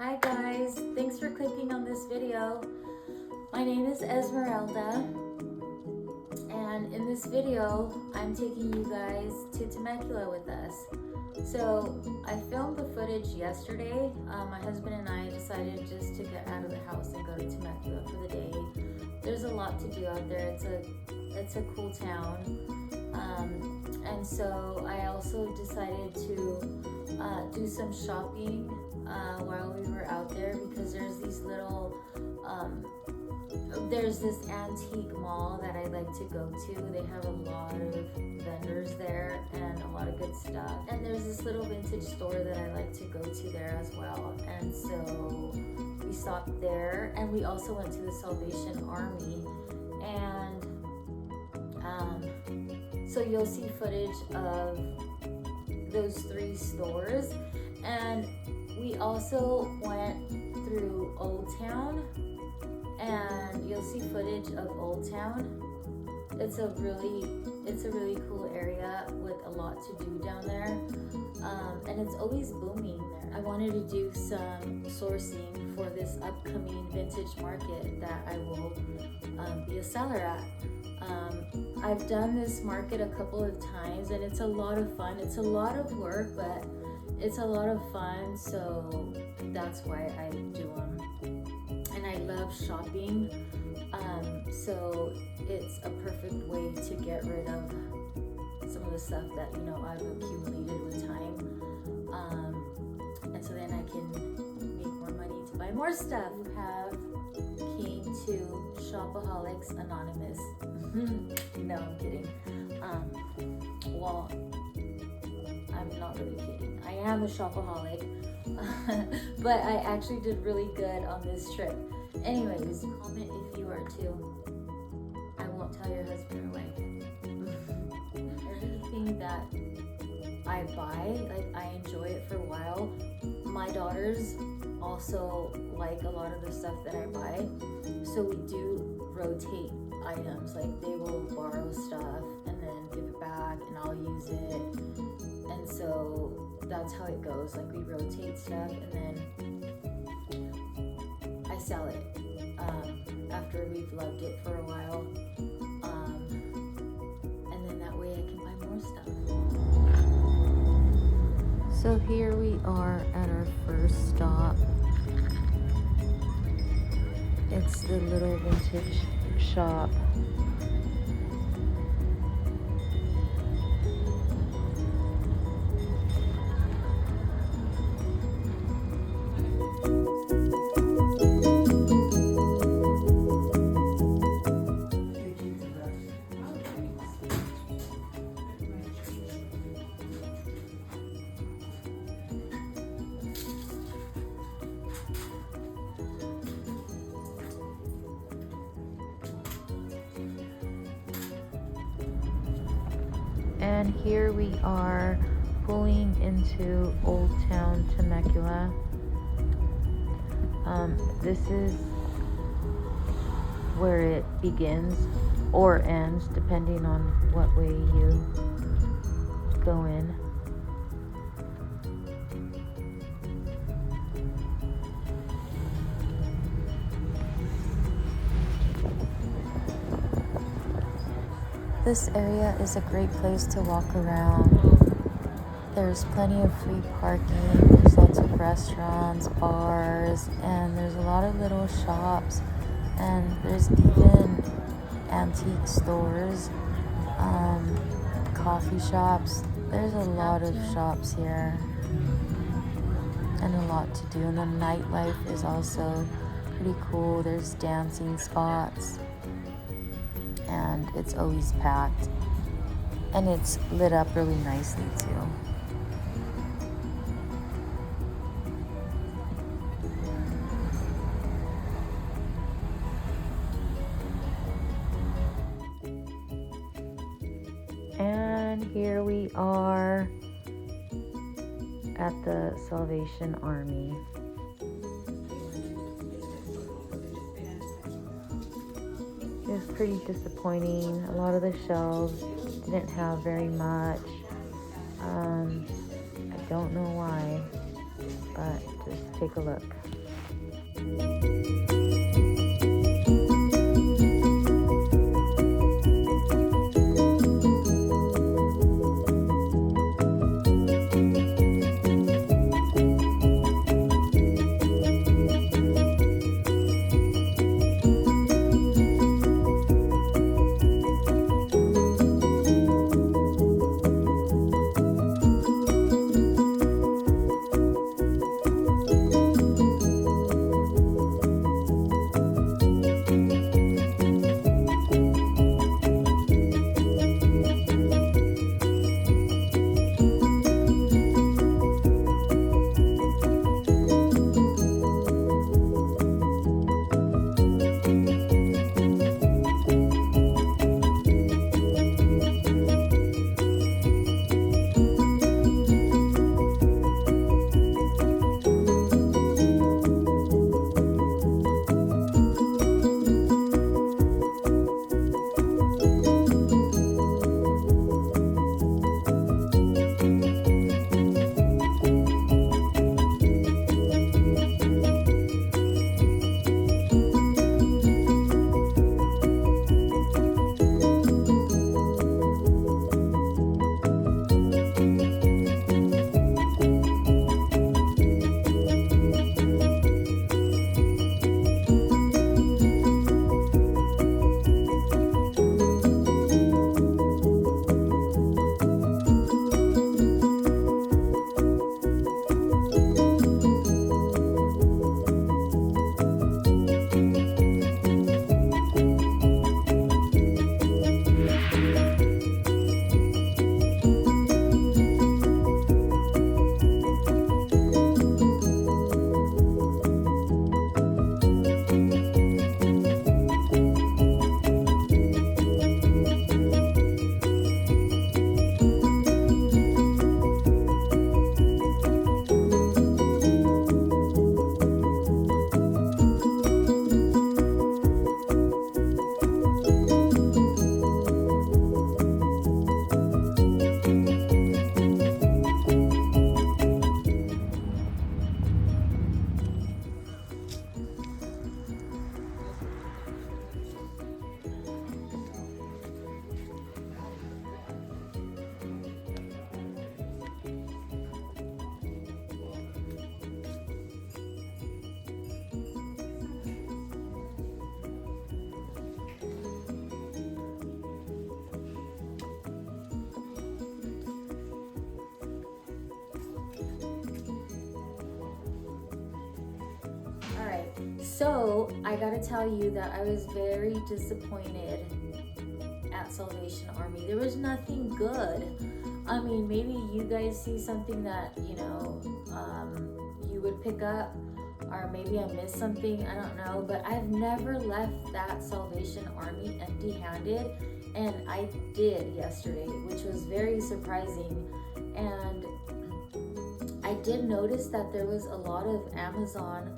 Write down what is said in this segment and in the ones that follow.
Hi guys, thanks for clicking on this video. My name is Esmeralda, and in this video I'm taking you guys to Temecula with us. So I filmed the footage yesterday. My husband and I decided just to get out of the house and go to Temecula for the day. There's a lot to do out there. It's a cool town, and so I also decided to do some shopping while we were out there, because there's these little there's this antique mall that I like to go to. They have a lot of vendors there and a lot of good stuff, and there's this little vintage store that I like to go to there as well. And so we stopped there, and we also went to the Salvation Army, and so you'll see footage of those 3 stores. And we also went through Old Town, and you'll see footage of Old Town. It's a really cool area with a lot to do down there, and it's always booming there. I wanted to do some sourcing for this upcoming vintage market that I will be a seller at. I've done this market a couple of times, and it's a lot of fun. It's a lot of work, but it's a lot of fun, so that's why I do them. And I love shopping, so it's a perfect way to get rid of some of the stuff that I've accumulated with time, and so then I can make more money to buy more stuff. You have came to Shopaholics Anonymous. No, I'm kidding. Well, I'm not really kidding. I am a shopaholic, but I actually did really good on this trip. Anyways, comment if you are too. I won't tell your husband or wife. Everything that I buy, like, I enjoy it for a while. My daughters also like a lot of the stuff that I buy, so we do rotate items. Like, they will borrow stuff and then give it back, and I'll use it. And so that's how it goes. Like, we rotate stuff, and then I sell it after we've loved it for a while, and then that way I can buy more stuff. So here we are at our first stop. It's the little vintage shop. And here we are pulling into Old Town Temecula. This is where it begins or ends, depending on what way you go in. This area is a great place to walk around. There's plenty of free parking, there's lots of restaurants, bars, and there's a lot of little shops, and there's even antique stores, coffee shops. There's a lot of shops here and a lot to do. And the nightlife is also pretty cool. There's dancing spots, and it's always packed, and it's lit up really nicely too. And here we are at the Salvation Army. It was pretty disappointing. A lot of the shelves didn't have very much. I don't know why, but pieces. Take a look. So I gotta tell you that I was very disappointed at Salvation Army. There was nothing good. I mean, maybe you guys see something that, you would pick up, or maybe I missed something, I don't know, but I've never left that Salvation Army empty-handed, and I did yesterday, which was very surprising. And I did notice that there was a lot of Amazon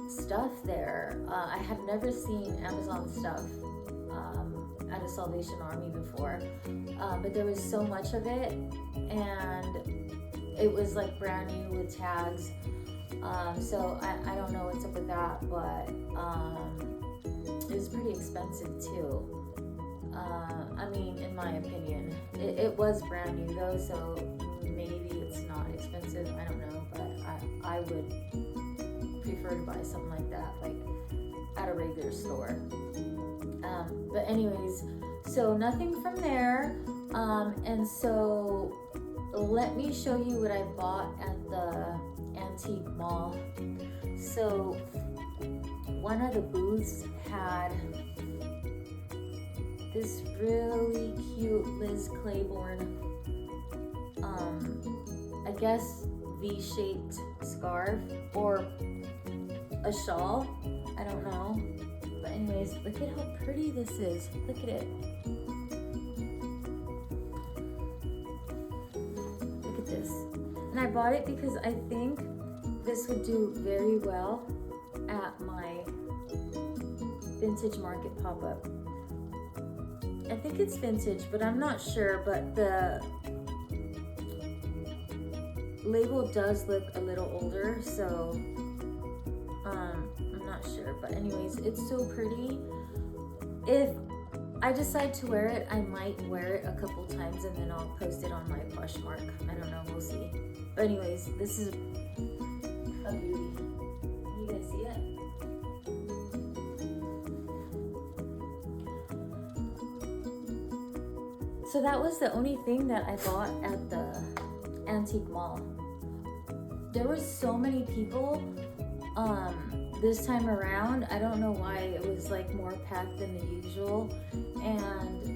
stuff there. I have never seen Amazon stuff at a Salvation Army before, but there was so much of it, and it was like brand new with tags. So I don't know what's up with that, but it was pretty expensive too. I mean, in my opinion, it was brand new though, so maybe it's not expensive. I don't know, but I would prefer to buy something like that, like at a regular store. But anyways, so nothing from there. And so let me show you what I bought at the antique mall. So one of the booths had this really cute Liz Claiborne, I guess V-shaped scarf or a shawl, I don't know. But anyways, look at how pretty this is. Look at it. Look at this. And I bought it because I think this would do very well at my vintage market pop-up. I think it's vintage, but I'm not sure. But label does look a little older, so I'm not sure, but anyways, it's so pretty. If I decide to wear it, I might wear it a couple times and then I'll post it on my Poshmark. I don't know, we'll see. But anyways, this is a beauty. You guys see it? So that was the only thing that I bought at the antique mall. There were so many people this time around. I don't know why it was like more packed than the usual, and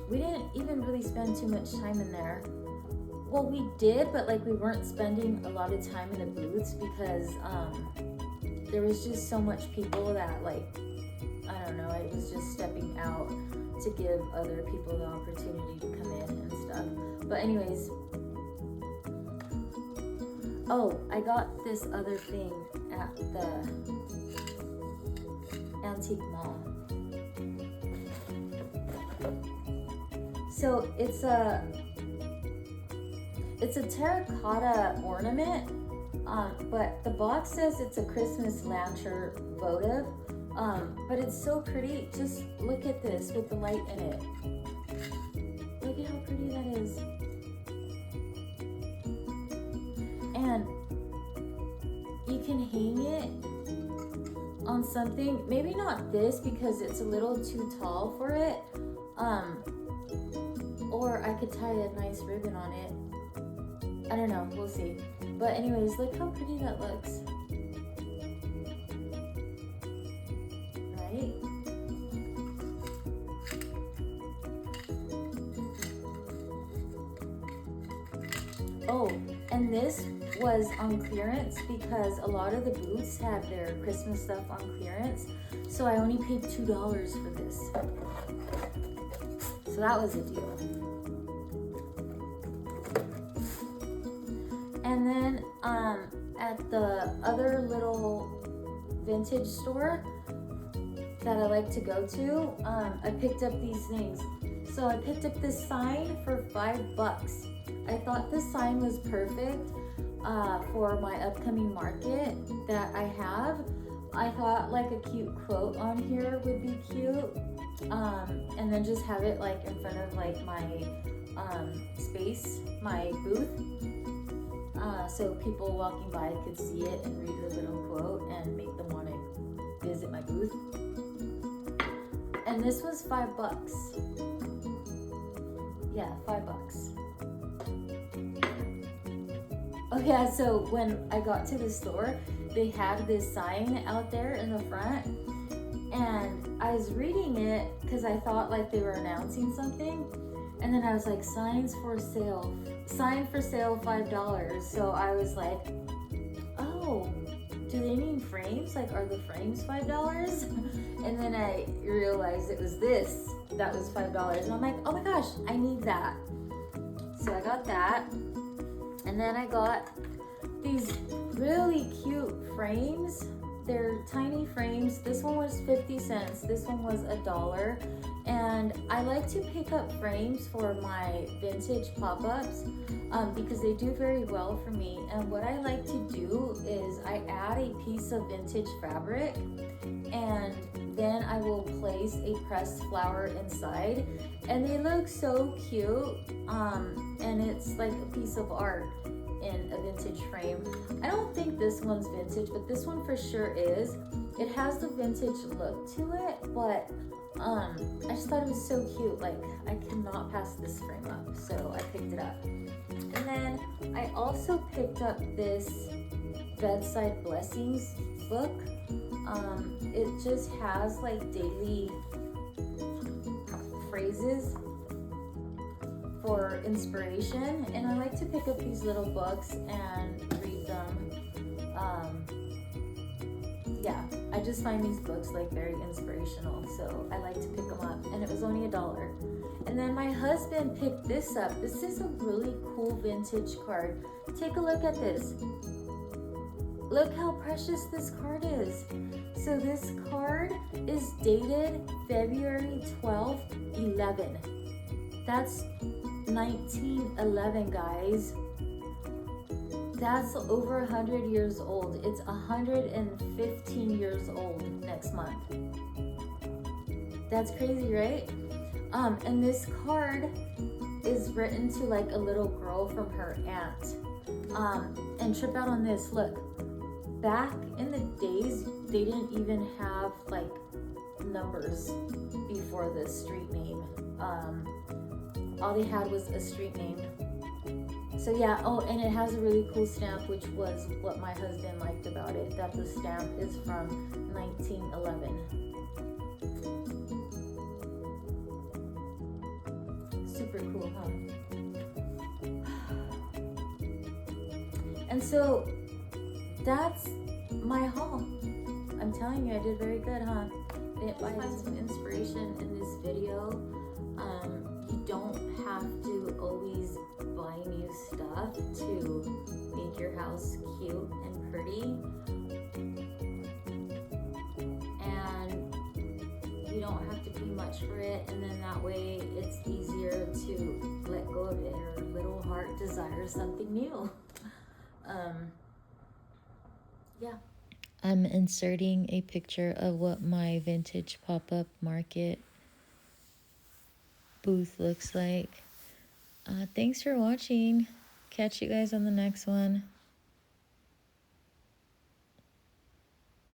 we didn't even really spend too much time in there. Well, we did, but like we weren't spending a lot of time in the booths because there was just so much people that, like, I don't know, I was just stepping out to give other people the opportunity to come in and stuff. But anyways, oh, I got this other thing at the antique mall. So it's a terracotta ornament, but the box says it's a Christmas lantern votive. But it's so pretty. Just look at this with the light in it. Look at how pretty that is. And you can hang it on something. Maybe not this because it's a little too tall for it. Or I could tie a nice ribbon on it. I don't know, we'll see. But anyways, look how pretty that looks. Right? Oh, and this was on clearance because a lot of the booths had their Christmas stuff on clearance. So I only paid $2 for this. So that was a deal. And then at the other little vintage store that I like to go to, I picked up these things. So I picked up this sign for $5. I thought this sign was perfect for my upcoming market that I have. I thought like a cute quote on here would be cute. And then just have it like in front of like my space, my booth. So people walking by could see it and read the little quote and make them want to visit my booth. And this was $5. Yeah, $5. Oh yeah, so when I got to the store, they had this sign out there in the front, and I was reading it because I thought like they were announcing something, and then I was like, sign for sale $5. So I was like, oh, do they mean frames? Like, are the frames $5? And then I realized it was this that was $5, and I'm like, oh my gosh, I need that. So I got that, and then I got these really cute frames. They're tiny frames. This one was 50 cents. This one was $1. And I like to pick up frames for my vintage pop-ups because they do very well for me. And what I like to do is I add a piece of vintage fabric, and then I will place a pressed flower inside, and they look so cute. And it's like a piece of art in a vintage frame. I don't think this one's vintage, but this one for sure is. It has the vintage look to it, but I just thought it was so cute. Like, I cannot pass this frame up, so I picked it up. And then I also picked up this Bedside Blessings book. It just has like daily phrases for inspiration, and I like to pick up these little books and read them. Yeah, I just find these books like very inspirational, so I like to pick them up, and it was only $1. And then my husband picked this up. This is a really cool vintage card. Take a look at this. Look how precious this card is. So this card is dated February 12th, 11. That's 1911, guys. That's over 100 years old. It's 115 years old next month. That's crazy, right? And this card is written to like a little girl from her aunt. And trip out on this, look. Back in the days, they didn't even have like numbers before the street name. All they had was a street name. So yeah, oh, and it has a really cool stamp, which was what my husband liked about it, that the stamp is from 1911. Super cool, huh? And so that's my haul. I'm telling you, I did very good, huh? Didn't find some inspiration in this video. You don't have to always buy new stuff to make your house cute and pretty. And you don't have to pay much for it, and then that way it's easier to let go of it. Your little heart desires something new. Yeah. I'm inserting a picture of what my vintage pop-up market booth looks like. Thanks for watching. Catch you guys on the next one.